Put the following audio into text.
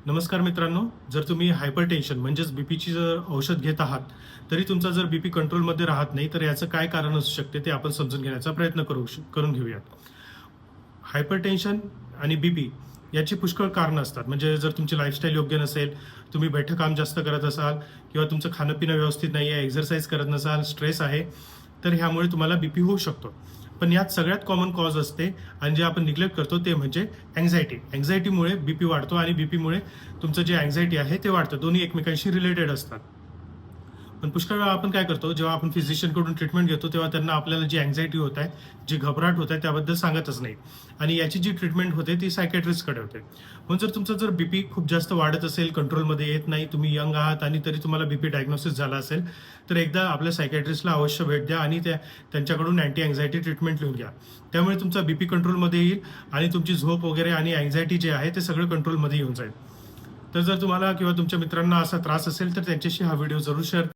नमस्कार मित्रांनो, जर तुम्ही हायपरटेन्शन म्हणजेच बीपीची जर औषध घेत आहात, तरी तुमचा जर बीपी कंट्रोलमध्ये राहत नाही, तर याचं काय कारण असू शकते ते आपण समजून घेण्याचा प्रयत्न करून घेऊयात. हायपरटेन्शन आणि बीपी याची पुष्कळ कारणं असतात. म्हणजे जर तुमची लाईफस्टाईल योग्य नसेल, तुम्ही बैठं काम जास्त करत असाल किंवा तुमचं खाणं-पिणं व्यवस्थित नाही आहे, एक्सरसाइज करत नसाल, स्ट्रेस आहे, तर ह्यामुळे तुम्हाला बीपी होऊ शकतो. पण यात सगळ्यात कॉमन कॉज असते आणि जे आपण निग्लेक्ट करतो ते म्हणजे अँक्झायटी. अँक्झायटीमुळे बीपी वाढतो आणि बीपीमुळे तुमचं जे अँक्झायटी आहे ते वाढतं. दोन्ही एकमेकांशी रिलेटेड असतात. पण पुष्कळ वेळा आपण काय करतो, जेव्हा आपण फिजिशियनकडून ट्रीटमेंट घेतो तेव्हा त्यांना आपल्याला जी अँक्झायटी होत आहे, जी घबराट होत आहे त्याबद्दल सांगतच नाही. आणि याची जी ट्रीटमेंट होते ती सायकॅट्रिस्टकडे होते. म्हणून जर तुमचं जर बीपी खूप जास्त वाढत असेल, कंट्रोलमध्ये येत नाही, तुम्ही यंग आहात आणि तरी तुम्हाला बीपी डायग्नोसिस झाला असेल, तर एकदा आपल्या सायकॅट्रिस्टला अवश्य भेट द्या आणि त्यांच्याकडून अँटी अँक्झायटी ट्रीटमेंट लिहून घ्या. त्यामुळे तुमचा बीपी कंट्रोलमध्ये येईल आणि तुमची झोप वगैरे आणि अँक्झायटी जे आहे ते सगळं कंट्रोलमध्ये येऊन जाईल. तर जर तुम्हाला किंवा तुमच्या मित्रांना असा त्रास असेल तर त्यांच्याशी हा व्हिडिओ जरूर शेअर